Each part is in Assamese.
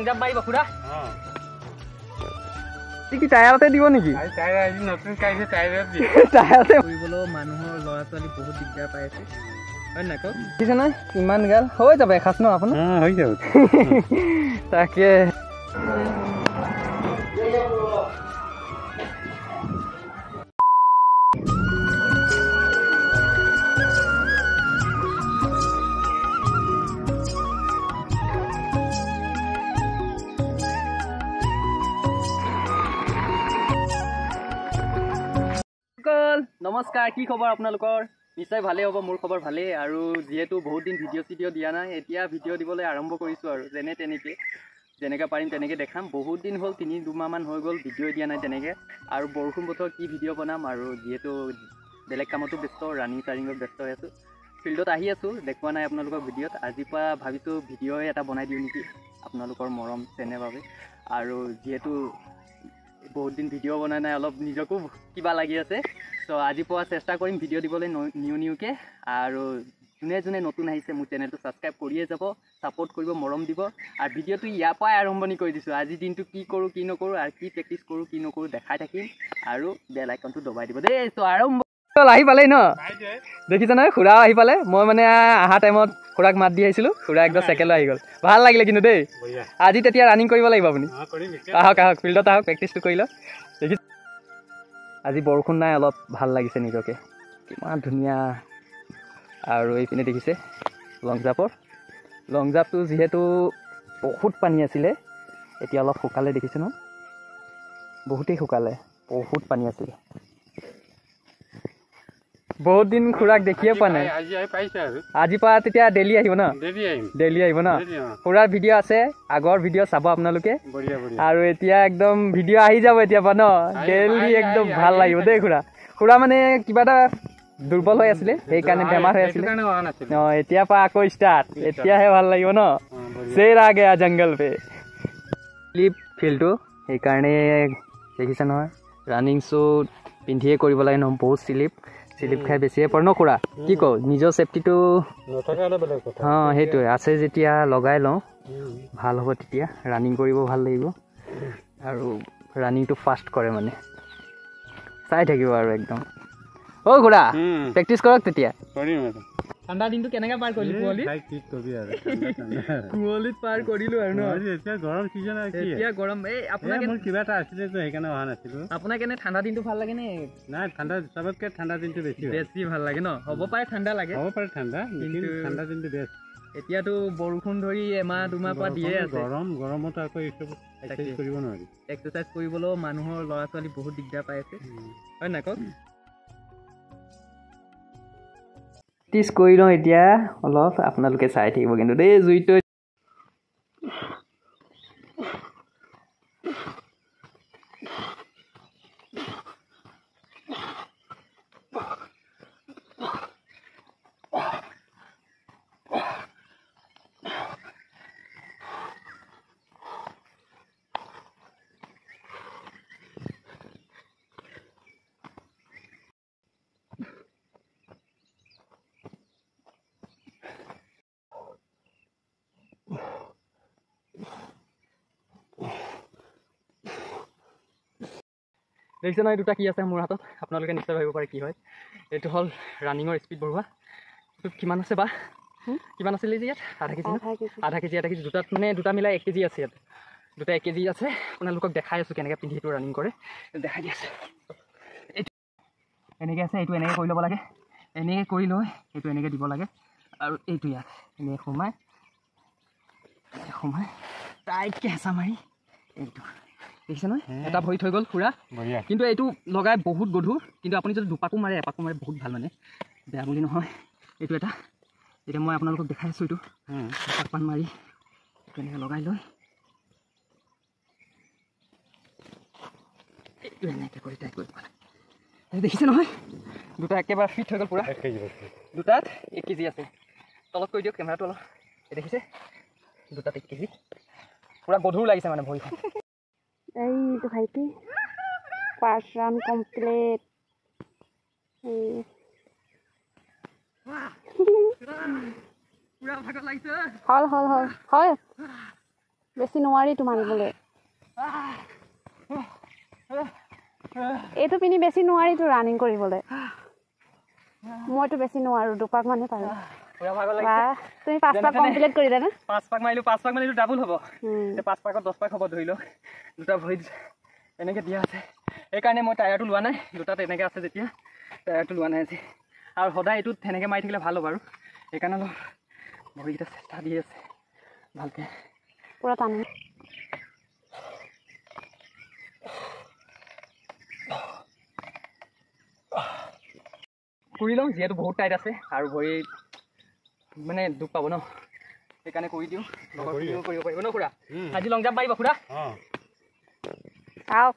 জাম্প মাৰিব খুৰা কি টায়াৰতে দিব নেকি টায়াৰতে কৰিবলৈ মানুহৰ ল'ৰা ছোৱালী বহুত দিগদাৰ পাই আছে হয় নাই কওক দেখিছে নহয় ইমান গাল হৈ যাব এসাঁজ ন আপোনাৰ হৈ যাব তাকে নমস্কাৰ কি খবৰ আপোনালোকৰ নিশ্চয় ভালে হ'ব মোৰ খবৰ ভালে আৰু যেহেতু বহুত দিন ভিডিঅ' দিয়া নাই এতিয়া ভিডিঅ' দিবলৈ আৰম্ভ কৰিছোঁ আৰু যেনেকৈ পাৰিম তেনেকৈ দেখাম বহুত দিন হ'ল 3-2 মাহমান হৈ গ'ল ভিডিঅ' দিয়া নাই তেনেকৈ আৰু বৰষুণ বতৰ কি ভিডিঅ' বনাম আৰু যিহেতু বেলেগ কামতো ব্যস্ত ৰানিঙত ব্যস্ত হৈ আছোঁ ফিল্ডত আহি আছোঁ দেখুওৱা নাই আপোনালোকৰ ভিডিঅ'ত আজিৰ পৰা ভাবিছোঁ ভিডিঅ'ই এটা বনাই দিওঁ নেকি আপোনালোকৰ মৰম চেনেহ বাবে আৰু যিহেতু বহুত দিন ভিডিঅ' বনাই নাই অলপ নিজকো কিবা লাগি আছে চ' আজিৰ পৰা চেষ্টা কৰিম ভিডিঅ' দিবলৈ নিউকৈ আৰু যোনে নতুন আহিছে মোৰ চেনেলটো ছাবস্ক্ৰাইব কৰিয়ে যাব ছাপোৰ্ট কৰিব মৰম দিব আৰু ভিডিঅ'টো ইয়াৰ পৰাই আৰম্ভণি কৰি দিছোঁ আজিৰ দিনটো কি কৰোঁ কি নকৰোঁ আৰু কি প্ৰেক্টিছ কৰোঁ কি নকৰোঁ দেখাই থাকিম আৰু বেল আইকনটো দবাই দিব দেই চ' আৰম্ভ আহি পালেই ন দেখিছে নহয় খুৰা আহি পালে মই মানে অহা টাইমত খুৰাক মাত দি আহিছিলোঁ খুৰা একদম চেকেলৈ আহি গ'ল ভাল লাগিলে কিন্তু দেই আজি তেতিয়া ৰানিং কৰিব লাগিব আপুনি আহক ফিল্ডত আহক প্ৰেক্টিছটো কৰি লওক দেখিছে আজি বৰষুণ নাই অলপ ভাল লাগিছে নিজকে কিমান ধুনীয়া আৰু এইপিনে দেখিছে লং জাম্পটো যিহেতু বহুত পানী আছিলে এতিয়া অলপ শুকালে দেখিছে ন বহুতেই শুকালে বহুত পানী আছিলে বহুত দিন খুৰাক দেখিয়ে পোৱা নাই আজিৰ পৰা তেতিয়া ডেইলি আহিব ন ডেইলি আহিব ন খুৰাৰ ভিডিঅ' আছে আগৰ ভিডিঅ' চাব আপোনালোকে আৰু এতিয়া একদম ভিডিঅ' আহি যাব এতিয়াৰ পৰা ন ডেইলি একদম ভাল লাগিব দেই খুৰা মানে কিবা এটা দুৰ্বল হৈ আছিলে সেইকাৰণে বেমাৰ হৈ আছিলে এতিয়াৰ পৰা আকৌ ষ্টাৰ্ট এতিয়াহে ভাল লাগিব ন চেৰ আ গয়া জংগল পে ফিল্ডটো সেইকাৰণে দেখিছে নহয় ৰানিং শ্বুট পিন্ধিয়ে কৰিব লাগে নহয় বহুত শ্লিপ খাই বেছিয়ে পৰে ন খুৰা কি কওঁ নিজৰ ছেফটিটো সেইটোৱে আছে যেতিয়া লগাই লওঁ ভাল হ'ব তেতিয়া ৰানিং কৰিব ভাল লাগিব আৰু ৰানিংটো ফাষ্ট কৰে মানে চাই থাকিব আৰু একদম অ' খুৰা প্ৰেক্টিছ কৰক তেতিয়া ঠাণ্ডা দিনটো কেনেকৈ পাৰ কৰিলোঁ কুঁৱলীত পাৰ কৰিলোঁ আৰু ন এতিয়া গৰম চিজন এতিয়া গৰম এই আপোনাৰ কিবা এটা আছিলে সেইকাৰণে অহা নাছিলোঁ আপোনাক এনে ঠাণ্ডা দিনটো ভাল লাগে নে নাই ঠাণ্ডা চবতকৈ ঠাণ্ডা দিনটো বেছি ভাল লাগে ন হ'ব পাৰে ঠাণ্ডা লাগে হ'ব পাৰে ঠাণ্ডা কিন্তু ঠাণ্ডা দিনটো বেষ্ট এতিয়াতো বৰষুণ ধৰি এমাহ দুমাহ পৰা দিয়ে আছে গৰমতো আকৌ এইসব এক্সাৰচাইজ কৰিব নোৱাৰি এক্সাৰচাইজ কৰিবলৈও মানুহৰ ল'ৰা ছোৱালী বহুত দিগদাৰ পাই আছে হয় নাই কওক প্ৰেক্টিছ কৰি লওঁ এতিয়া অলপ আপোনালোকে চাই থাকিব কিন্তু দেই জুইটো দেখিছে নহয় দুটা কি আছে মোৰ হাতত আপোনালোকে নিশ্চয় ভাবিব পাৰে কি হয় এইটো হ'ল ৰানিঙৰ স্পীড বঢ়োৱা এইটো কিমান আছে বা কিমান আছিলে যে ইয়াত আধা কেজি দুটাত মানে দুটা মিলাই 1 কেজি আছে ইয়াত দুটা 1 কেজি আছে আপোনালোকক দেখাই আছোঁ কেনেকৈ পিন্ধি এইটো ৰানিং কৰে দেখাই দি আছে এইটো এনেকৈ আছে এইটো এনেকৈ কৰি ল'ব লাগে এনেকৈ কৰি লৈ এইটো এনেকৈ দিব লাগে আৰু এইটো ইয়াত এনেকৈ সোমাই টাইটকৈ হেঁচা মাৰি এইটো দেখিছে নহয় এটা ভৰি থৈ গ'ল খুৰা কিন্তু এইটো লগাই বহুত গধুৰ কিন্তু আপুনি যদি দুপাকো মাৰে এপাকো মাৰে বহুত ভাল মানে বেয়া বুলি নহয় এইটো এটা এতিয়া মই আপোনালোকক দেখাই আছোঁ এইটো এপাকমান মাৰি এনেকৈ লগাই লৈ এইটো এনেকৈ কৰি টাইট কৰিব লাগে দেখিছে নহয় দুটা একেবাৰে ফিট হৈ গ'ল পুৰা দুটাত 1 কেজি আছে তলত কৰি দিয়ক কেমেৰাটো অলপ দেখিছে দুটাত 1 কেজি পুৰা গধুৰ লাগিছে মানে ভৰিখন এইটো ভাইটি ফাৰ্ষ্ট ৰান কমপ্লিট পুৰা ভাগৰ লাগিছে হয় বেছি নোৱাৰিতো মাৰিবলৈ এইটো পিনি বেছি নোৱাৰিতো ৰানিং কৰিবলৈ মইতো বেছি নোৱাৰো দুপাক মানে পাৰো পুৰা ভাগৰ লাগিছে তুমি 5 পাক কমপ্লিট কৰিলা না 5 পাক মাৰিলো 5 পাক মানে এইটো ডাবল হ'ব তে 5 পাকত 10 পাক হ'ব ধৰি লওক দুটা ভৰি এনেকে দিয়া আছে এই কাৰণে মই টায়াৰটো লোৱা নাই দুটা তেনেকে আছে যেতিয়া টায়াৰটো লোৱা নাই আজি আৰু সদায় এইটো তেনেকে মাৰি থাকিলে ভাল হ'ব আৰু সেইকাৰণে অলপ ভৰিকেইটা চেষ্টা দি আছে ভালকে পুৰা টানি কৰি লওঁ যিহেতু বহুত টাইট আছে আৰু ভৰি মানে দুখ পাব ন সেইকাৰণে কৰি দিওঁ কৰিব পাৰিব ন খুৰা আজি লং জাম্প পাৰিব খুৰা চাওক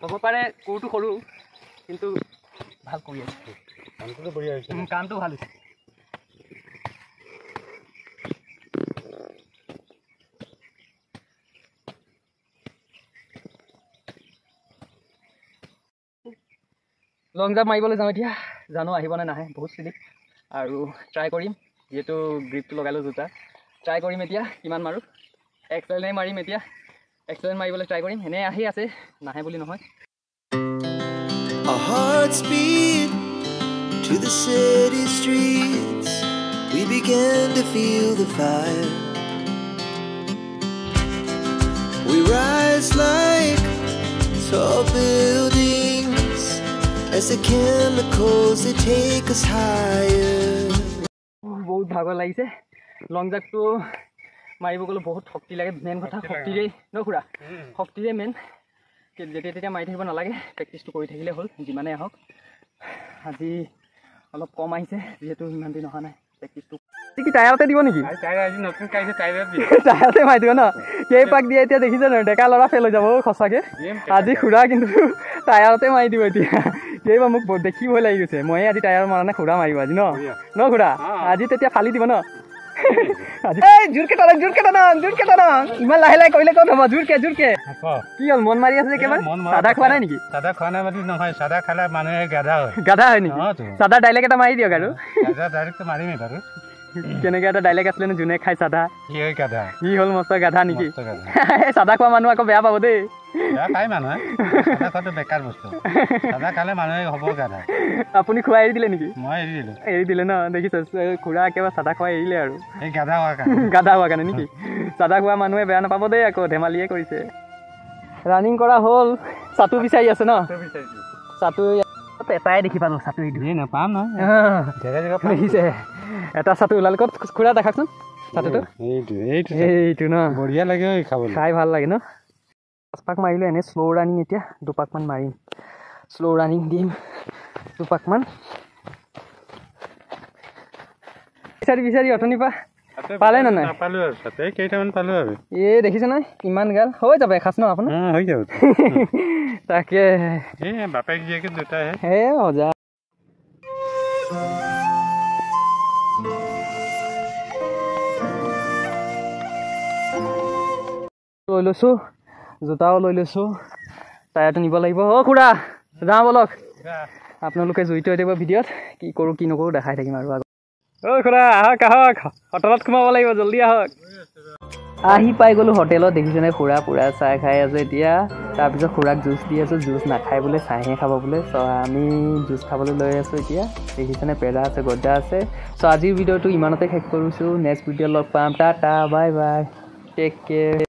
হ'ব পাৰে কোৰটো সৰু কিন্তু ভাল কৰি আছে কামটো ভাল হৈছে লং জাম্প মাৰিবলৈ যাওঁ এতিয়া জানো আহিবনে নাহে বহুত স্লিপ আৰু ট্ৰাই কৰিম যিহেতু গ্ৰিপটো লগালোঁ জোতা ট্ৰাই কৰিম এতিয়া কিমান মাৰোঁ এক্সেলেণ্ট মাৰিম এতিয়া এক্সেলেণ্ট মাৰিবলৈ ট্ৰাই কৰিম এনে আহি আছে নাহে বুলি নহয় Our hearts beat to the city streets. We began to feel the fire. We rise like tall buildings as the chemicals they take us higher. বহুত ভাগৰ লাগিছে লং জাম্পটো মাৰিব গ'লে বহুত শক্তি লাগে মেইন কথা শক্তিৰে ন খুৰা শক্তিৰে মেইন যেতিয়া তেতিয়া মাৰি থাকিব নালাগে প্ৰেক্টিছটো কৰি থাকিলে হ'ল যিমানেই আহক আজি অলপ কম আহিছে যিহেতু ইমান দিন অহা নাই প্ৰেক্টিছটো কি টায়াৰতে দিব নেকি টায়াৰতে মাৰি দিব ন কেই পাক দিয়ে এতিয়া দেখিছে ন ডেকা ল'ৰা ফেল হৈ যাব সঁচাকৈ আজি খুৰা কিন্তু টায়াৰতে মাৰি দিব এতিয়া কেইবা মোক দেখিবই লাগি গৈছে ময়ে আজি টায়াৰ মৰা নাই খুৰা মাৰিব আজি ন খুৰা আজি তেতিয়া ফালি দিব ন জোৰকে টানা ইমান লাহে লাহে কৰিলে ক'ত হ'ব জোৰকে কি হ'ল মন মাৰি আছে একেবাৰে চাদা খোৱা নাই নেকি চাদা খোৱা নাই মানে নহয় চাদা খালে মানুহে গাধা হয় নেকি চাদা ডাইলেক্ট এটা মাৰি দিয়ক আৰু ডাইৰেক্ট মাৰিমেই বাৰু কেনেকৈ এটা ডাইলেক্ট আছিলে ন যোনে খাই চাদা গাধা সি হ'ল মস্ত গাধা নেকি চাদা খোৱা মানুহ আকৌ বেয়া পাব দেই খাই মানুহে চাদা খোৱাটো বেকাৰ বস্তু চাদা খালে মানুহে হ'ব গাধা আপুনি খোৱা এৰি দিলে নেকি মই এৰি দিলোঁ এৰি দিলে ন দেখিছে খুৰা একেবাৰে চাদা খোৱা এৰিলে আৰু এই গাধা হোৱাৰ কাৰণে নেকি চাদা খোৱা মানুহে বেয়া নাপাব দেই আকৌ ধেমালিয়ে কৰিছে ৰানিং কৰা হ'ল চাটু বিচাৰি আছে ন চাটু এটাই দেখি পালোঁ চাটু নাপাম নহয় দেখিছে এটা চাটু ওলালে ক'ত খুৰা দেখাকচোন চাটুটো এইটো ন বঢ়িয়া লাগে খাবলৈ খাই ভাল লাগে ন 5 পাক মাৰিলোঁ এনেই শ্ল' ৰানিং এতিয়া 2 পাকমান মাৰিম শ্ল' ৰানিং দিম 2 পাকমান বিচাৰি অথনিৰ পৰা পালে নে নাই নাপালোঁ আৰু তাতে কেইটামান পালোঁ আৰু এই দেখিছে নাই ইমান গাল হৈ যাব এসাঁজ ন আপোনাৰ হৈ যাব তাকে এই বাপেক জীয়েকে দুটাহে হে মজা লৈ লৈছোঁ জোতাও লৈ লৈছোঁ টায়াৰটো নিব লাগিব অ' খুৰা যাওঁ বলক আপোনালোকে জড়িত হৈ থাকিব ভিডিঅ'ত কি কৰোঁ কি নকৰোঁ দেখাই থাকিম আৰু আগত অ' খুৰা আহক হোটেলত সোমাব লাগিব জল্দি আহক আহি পাই গ'লোঁ হোটেলত দেখিছেনে খুৰা পুৰা চাহ খাই আছে এতিয়া তাৰপিছত খুৰাক জুচ দি আছোঁ জুচ নাখাই বোলে চাহে খাব বোলে চ' আমি জুচ খাবলৈ লৈ আছোঁ এতিয়া দেখিছেনে পেৰা আছে গজা আছে চ' আজিৰ ভিডিঅ'টো ইমানতে শেষ কৰিছোঁ নেক্সট ভিডিঅ' লগ পাম tata bye bye take care